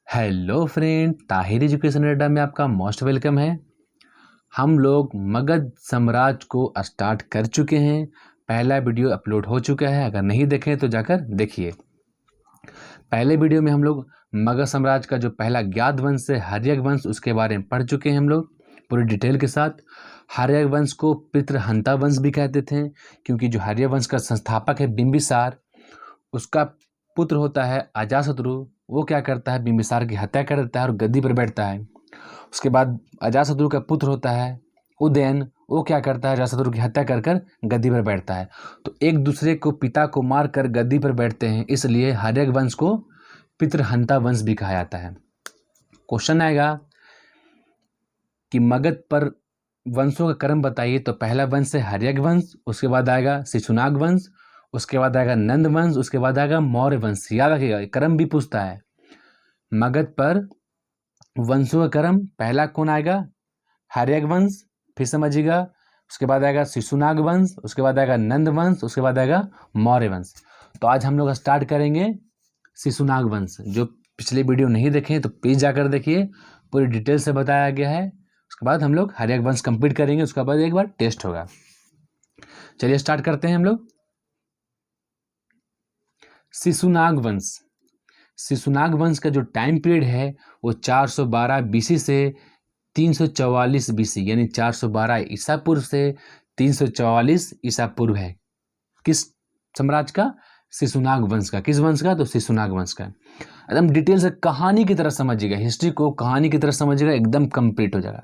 Hello friend, Tahir education अड्डा में आपका मोस्ट वेलकम है। हम लोग मगध साम्राज्य को स्टार्ट कर चुके हैं। पहला वीडियो अपलोड हो चुका है, अगर नहीं देखें तो जाकर देखिए। पहले वीडियो में हम लोग मगध साम्राज्य का जो पहला ज्ञात वंश है हर्यक वंश, उसके बारे में पढ़ चुके हैं हम लोग पूरी डिटेल के साथ। हर्यक वंश को पितृहंता वंश भी कहते थे, क्योंकि जो हर्यक वंश का संस्थापक है बिंबिसार, उसका पुत्र होता है अजातशत्रु। वो क्या करता है, बिंबिसार की हत्या कर देता है और गद्दी पर बैठता है। उसके बाद अजातशत्रु का पुत्र होता है उदयन, वो क्या करता है, अजातशत्रु की हत्या कर कर गद्दी पर बैठता है। तो एक दूसरे को पिता को मार कर गद्दी पर बैठते हैं, इसलिए हर्यक वंश को पितृहंता वंश भी कहा जाता है। क्वेश्चन आएगा कि मगध पर वंशों का क्रम बताइए, तो पहला वंश है हर्यक वंश, उसके बाद आएगा शिशुनाग वंश, उसके बाद आएगा नंद वंश, उसके बाद आएगा मौर्य वंश। याद रखिएगा, क्रम भी पूछता है। मगध पर वंशों का क्रम, पहला कौन आएगा, हर्यक वंश, फिर समझिएगा। उसके बाद आएगा शिशुनाग वंश, उसके बाद आएगा नंद वंश, उसके बाद आएगा मौर्य वंश। तो आज हम लोग स्टार्ट करेंगे शिशुनाग वंश। जो पिछले वीडियो नहीं देखे तो प्लीज जाकर देखिए, पूरी डिटेल से बताया गया है। उसके बाद हम लोग हर्यक वंश कंप्लीट करेंगे, उसके बाद एक बार टेस्ट होगा। चलिए स्टार्ट करते हैं हम लोग। शिशुनाग वंश। शिशुनाग वंश का जो टाइम पीरियड है वो 412 बीसी से 344 बीसी, यानी 412 ईसा पूर्व से 344 ईसा पूर्व है। किस साम्राज्य का, शिशुनाग वंश का। किस वंश का, तो शिशुनाग वंश का। एकदम डिटेल से कहानी की तरह समझिएगा, हिस्ट्री को कहानी की तरह समझिएगा, एकदम कंप्लीट हो जाएगा।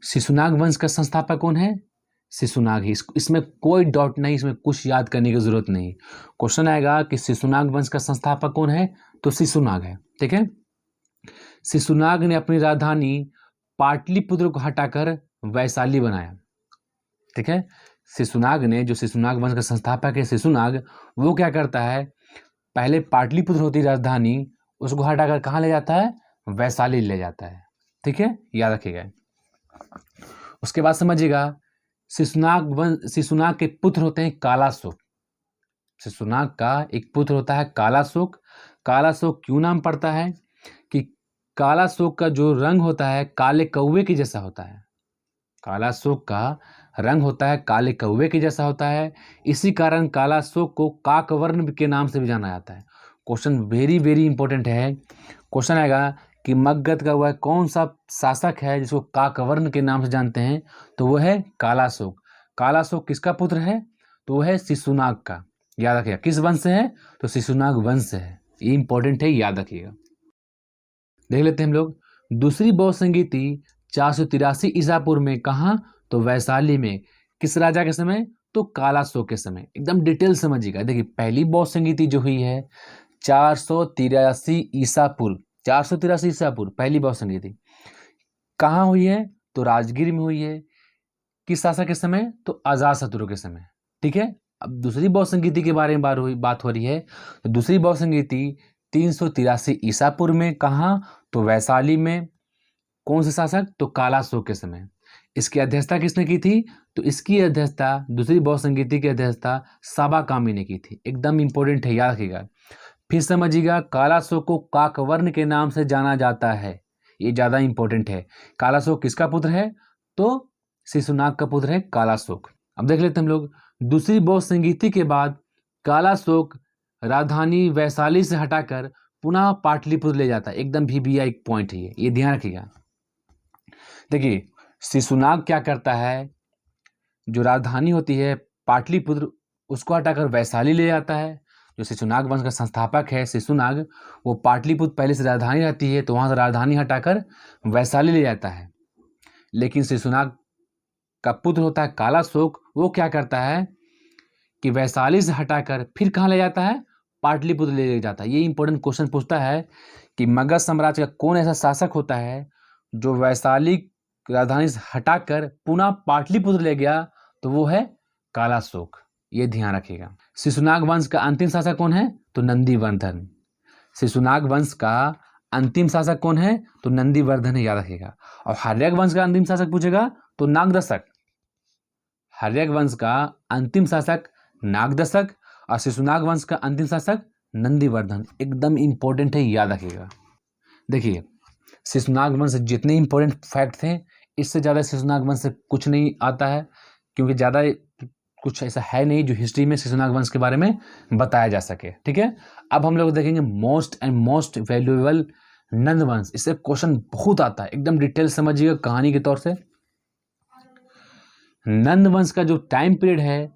शिशुनाग वंश का संस्थापक कौन है, शिशुनाग ही। इसमें कोई डाउट नहीं, इसमें कुछ याद करने की जरूरत नहीं। क्वेश्चन आएगा कि शिशुनाग वंश का संस्थापक कौन है, तो शिशुनाग है। ठीक है। शिशुनाग ने अपनी राजधानी पाटलिपुत्र को हटाकर वैशाली बनाया। ठीक है। शिशुनाग ने, जो शिशुनाग वंश का संस्थापक है शिशुनाग, वो क्या करता है, पहले पाटलिपुत्र होती राजधानी, उसको हटाकर कहाँ ले जाता है, वैशाली ले जाता है। ठीक है, याद रखिएगा। उसके बाद समझिएगा, शिशुनाग के पुत्र होते हैं कालाशोक। शिशुनाग का एक पुत्र होता है कालाशोक। कालाशोक क्यों नाम पड़ता है, कि कालाशोक का जो रंग होता है काले कौवे के जैसा होता है। कालाशोक का रंग होता है काले कौवे के जैसा होता है, इसी कारण कालाशोक को काकवर्ण के नाम से भी जाना जाता है। क्वेश्चन वेरी वेरी इंपॉर्टेंट है। क्वेश्चन आएगा कि मगध का वह कौन सा शासक है जिसको काकवर्ण के नाम से जानते हैं, तो वह है कालाशोक। कालाशोक किसका पुत्र है, तो वह है शिशुनाग का। याद रखिएगा, किस वंश से है, तो शिशुनाग वंश से है। ये इंपॉर्टेंट है, याद रखिएगा। देख लेते हैं हम लोग। दूसरी बौद्ध संगीति 483 ईसा पूर्व में, कहाँ, तो वैशाली में। किस राजा के समय, तो कालाशोक के समय। एकदम डिटेल समझिएगा। देखिए, पहली बौद्ध संगीति जो हुई है 483 ईसा पूर्व, 483 ईसा पूर्व पहली बौद्ध संगीति कहाँ हुई है, तो राजगीर में हुई है। किस शासक के समय, तो अजातशत्रु के समय। ठीक है। अब दूसरी बौद्ध संगीति के बारे में बात हो रही है। तो दूसरी बौद्ध संगीति 383 ईसा पूर्व में, कहाँ, तो वैशाली में। कौन से शासक, तो कालाशोक के समय। इसकी अध्यक्षता किसने की थी, तो इसकी अध्यक्षता, दूसरी बौद्ध संगीति की अध्यक्षता साबाकामी ने की थी। एकदम इंपॉर्टेंट है, याद रखिएगा। फिर समझिएगा, कालाशोक को काकवर्ण के नाम से जाना जाता है, ये ज्यादा इंपॉर्टेंट है। कालाशोक किसका पुत्र है, तो शिशुनाग का पुत्र है कालाशोक। अब देख लेते हैं हम लोग। दूसरी बौद्ध संगीति के बाद कालाशोक राजधानी वैशाली से हटाकर पुनः पाटलिपुत्र ले जाता है। एकदम VVI पॉइंट है ये ध्यान रखिएगा। देखिए, शिशुनाग क्या करता है, जो राजधानी होती है पाटलिपुत्र, उसको हटाकर वैशाली ले जाता है। जो शिशुनाग वंश का संस्थापक है शिशुनाग, वो पाटलिपुत्र पहले से राजधानी रहती है, तो वहां से राजधानी हटाकर वैशाली ले जाता है। लेकिन शिशुनाग का पुत्र होता है कालाशोक, वो क्या करता है कि वैशाली से हटाकर फिर कहाँ ले जाता है, पाटलिपुत्र ले जाता है। ये इंपॉर्टेंट क्वेश्चन पूछता है कि मगध साम्राज्य का कौन ऐसा शासक होता है जो वैशाली राजधानी से हटाकर पुनः पाटलिपुत्र ले गया, तो वो है कालाशोक। ये ध्यान रखिएगा। शिशुनाग वंश का अंतिम शासक कौन है, तो नंदीवर्धन। शिशुनाग वंश का अंतिम शासक कौन है, तो नंदीवर्धन है, याद रखिएगा। और हर्यक वंश का अंतिम शासक पूछेगा तो नागदशक। हर्यक वंश का अंतिम शासक नागदशक और शिशुनाग वंश का अंतिम शासक नंदीवर्धन। एकदम इंपॉर्टेंट है, याद रखिएगा। देखिए, शिशुनाग वंश से जितने इंपॉर्टेंट फैक्ट थे, इससे ज़्यादा शिशुनाग वंश से कुछ नहीं आता है, क्योंकि ज़्यादा कुछ ऐसा है नहीं जो हिस्ट्री में शिशुनाग वंश के बारे में बताया जा सके। ठीक है, अब हम लोग देखेंगे मोस्ट वैल्यूएबल नंद वंश। इससे क्वेश्चन बहुत आता है, एकदम डिटेल समझिएगा कहानी के तौर से। नंद वंश का जो टाइम पीरियड है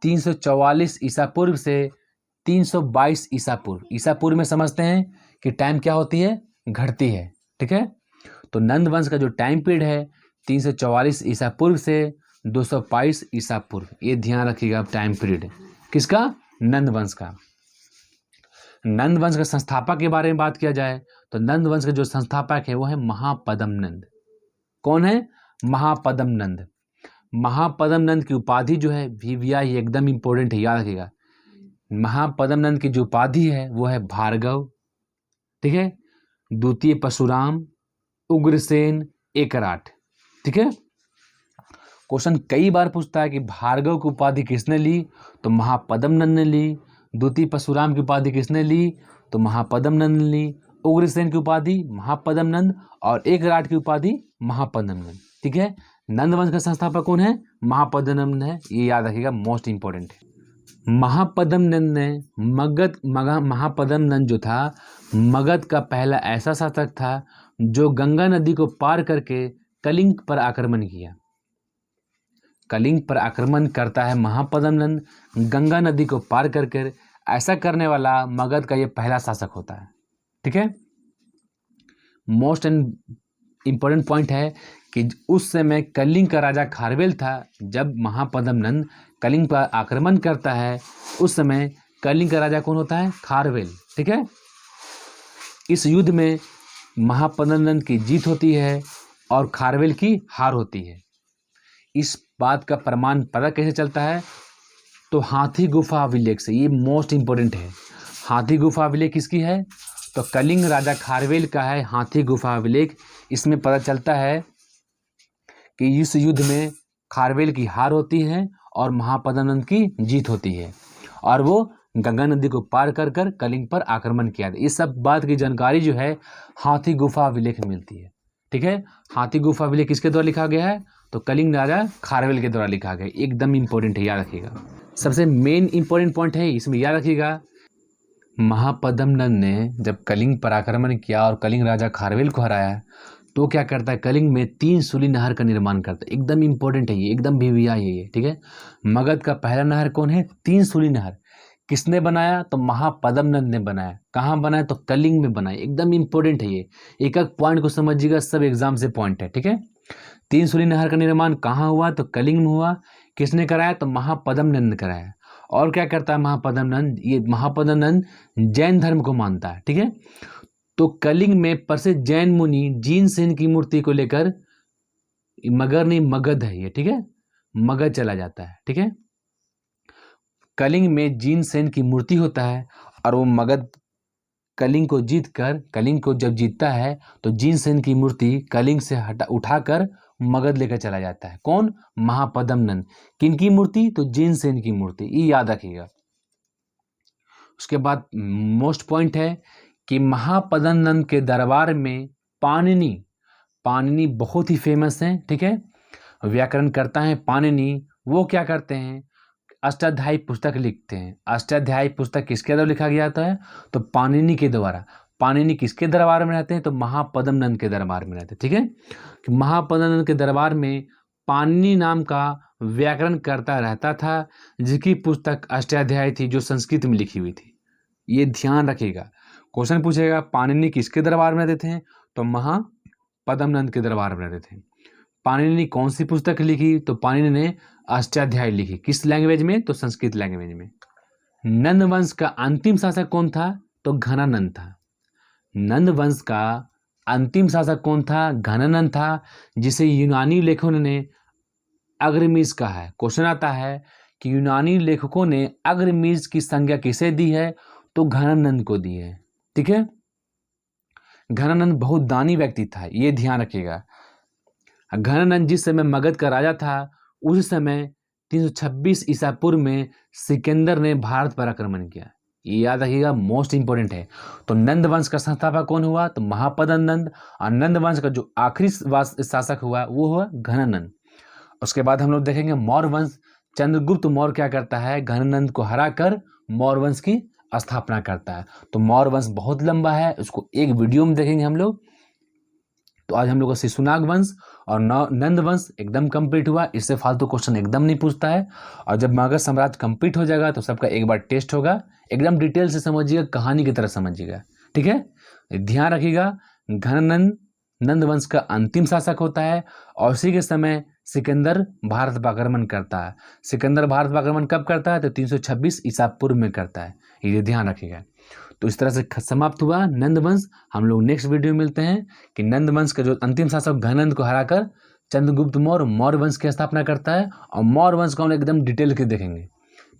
344 ईसा पूर्व से 322 ईसा पूर्व। ईसा पूर्व में समझते हैं कि टाइम क्या होती है, घटती है। ठीक है, तो नंद वंश का जो टाइम पीरियड है 344 ईसा पूर्व से 222 ईसा पूर्व। ये ध्यान रखिएगा टाइम पीरियड किसका, नंद वंश का। नंद वंश के संस्थापक के बारे में बात किया जाए तो नंद वंश के जो संस्थापक है वो है महापद्म नंद। कौन है, महापद्म नंद। महापद्म नंद की उपाधि जो है VVI एकदम इंपॉर्टेंट है, याद रखिएगा। महापद्म नंद की जो उपाधि है वो है भार्गव। ठीक है, द्वितीय परशुराम, उग्रसेन, एकराट। ठीक है, क्वेश्चन कई बार पूछता है कि भार्गव की उपाधि किसने ली, तो महापद्म नंद ने ली। द्वितीय परशुराम की उपाधि किसने ली, तो महापद्म नंद ने ली। उग्रसेन की उपाधि महापद्म नंद और एकराट की उपाधि महापद्म नंद। ठीक है, नंद वंश का संस्थापक कौन है, महापद्म नंद है, ये याद रखिएगा, मोस्ट इंपॉर्टेंट है। महापद्म नंद ने महापद्म नंद जो था मगध का पहला ऐसा शासक था जो गंगा नदी को पार करके कलिंग पर आक्रमण किया। कलिंग पर आक्रमण करता है महापद्म नंद, गंगा नदी को पार करके। ऐसा करने वाला मगध का ये पहला शासक होता है। ठीक है, मोस्ट एंड इंपॉर्टेंट पॉइंट है कि उस समय कलिंग का राजा खारवेल था। जब महापद्म नंद कलिंग पर आक्रमण करता है उस समय कलिंग का राजा कौन होता है, खारवेल। ठीक है, इस युद्ध में महापद्म नंद की जीत होती है और खारवेल की हार होती है। इस बात का प्रमाण पता कैसे चलता है, तो हाथी गुफा अभिलेख से। ये मोस्ट इंपॉर्टेंट है। हाथी गुफा अभिलेख किसकी है, तो कलिंग राजा खारवेल का है हाथी गुफा अभिलेख। इसमें पता चलता है कि इस युद्ध में खारवेल की हार होती है और महापद्म नंद की जीत होती है और वो गंगा नदी को पार कर कर कलिंग पर आक्रमण किया। इस सब बात की जानकारी जो है हाथी गुफा अभिलेख में मिलती है। ठीक है, हाथी गुफा अभिलेख किसके द्वारा लिखा गया है, तो कलिंग राजा खारवेल के द्वारा लिखा गया। एकदम इंपॉर्टेंट है, याद रखिएगा। सबसे मेन इंपॉर्टेंट पॉइंट है इसमें, याद रखिएगा, महापद्म नंद ने जब कलिंग पर आक्रमण किया और कलिंग राजा खारवेल को हराया तो क्या करता है, कलिंग में 3 सूली नहर का निर्माण करता है। एकदम इंपॉर्टेंट है ये, एकदम VVI है ये। ठीक है, मगध का पहला नहर कौन है, 3 सूली नहर। किसने बनाया, तो महापद्म नंद ने बनाया। कहाँ बनाया, तो कलिंग में बनाया। एकदम इंपॉर्टेंट है ये, एक एक पॉइंट को समझिएगा, सब एग्जाम से पॉइंट है। ठीक है, 3 सूली नहर का निर्माण कहाँ हुआ, तो कलिंग में हुआ। किसने कराया, तो महापद्म नंद ने कराया। और क्या करता है महापद्म नंद, ये महापद्म नंद जैन धर्म को मानता है। ठीक है, तो कलिंग में प्रसिद्ध जैन मुनि जीनसेन की मूर्ति को लेकर, मगर नहीं मगध है ये, ठीक है, मगध चला जाता है। ठीक है, कलिंग में जीनसेन की मूर्ति होता है और वो मगध कलिंग को जीतकर, कलिंग को जब जीतता है तो जीनसेन की मूर्ति कलिंग से उठाकर मगध लेकर चला जाता है। कौन, महापद्म नंद। किनकी मूर्ति, तो जीनसेन की मूर्ति, ये याद रखिएगा। उसके बाद मोस्ट पॉइंट है कि महापद्म नंद के दरबार में पाणिनि बहुत ही फेमस हैं। ठीक है, व्याकरण करता है पाणिनि। वो क्या करते हैं, अष्टाध्यायी पुस्तक लिखते हैं। अष्टाध्यायी पुस्तक किसके द्वारा लिखा गया था है, तो पाणिनि के द्वारा। पाणिनि किसके दरबार में रहते हैं, तो महापद्म नंद के दरबार में रहते हैं। ठीक है, कि महापद्म नंद के दरबार में पाणिनि नाम का व्याकरण करता रहता था, जिसकी पुस्तक अष्टाध्यायी थी जो संस्कृत में लिखी हुई थी। ये ध्यान रखिएगा, क्वेश्चन पूछेगा पाणिनि किसके दरबार में रहते थे, तो महापद्म नंद के दरबार में रहते थे। पाणिनि ने कौन सी पुस्तक लिखी, तो पाणिनि ने अष्टाध्यायी लिखी। किस लैंग्वेज में, तो संस्कृत लैंग्वेज में। नंद वंश का अंतिम शासक कौन था, तो घनानंद था। नंद वंश का अंतिम शासक कौन था, घनानंद था, जिसे यूनानी लेखकों ने अग्रमीज कहा है। क्वेश्चन आता है कि यूनानी लेखकों ने अग्रमीज की संज्ञा किसे दी है, तो घनानंद को दी है। ठीक है, घनानंद बहुत दानी व्यक्ति था, ये ध्यान रखिएगा। घनानंद जिस समय मगध का राजा था उस समय 326 ईसा पूर्व में सिकंदर ने भारत पर आक्रमण किया। ये याद रखिएगा, मोस्ट इंपॉर्टेंट है। तो नंद वंश का संस्थापक कौन हुआ? तो महापदन नंद। और नंद वंश का जो आखिरी शासक हुआ वो हुआ घनानंद। उसके बाद हम लोग देखेंगे मौर्य वंश। चंद्रगुप्त मौर्य क्या करता है? घनानंद को हराकर मौर्य वंश की स्थापना करता है। तो मौर्य वंश बहुत लंबा है, उसको एक वीडियो में देखेंगे हम लोग। तो आज हम लोग का शिशुनाग वंश और नंद वंश एकदम कंप्लीट हुआ। इससे फालतू क्वेश्चन एकदम नहीं पूछता है। और जब मगध साम्राज्य कंप्लीट हो जाएगा तो सबका एक बार टेस्ट होगा, एकदम डिटेल से समझिएगा, कहानी की तरह समझिएगा, ठीक है। ध्यान रखिएगा, घनानंद नंद वंश का अंतिम शासक होता है और उसी के समय सिकंदर भारत पर आक्रमण करता है। सिकंदर भारत पर आक्रमण कब करता है? तो 326 ईसा पूर्व में करता है, ये ध्यान रखिएगा। तो इस तरह से समाप्त हुआ नंद वंश। हम लोग नेक्स्ट वीडियो में मिलते हैं कि नंद वंश का जो अंतिम शासक घनानंद को हराकर चंद्रगुप्त मौर्य मौर्य वंश की स्थापना करता है, और मौर्य वंश को हम एकदम डिटेल के देखेंगे।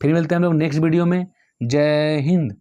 फिर मिलते हैं हम लोग नेक्स्ट वीडियो में। जय हिंद।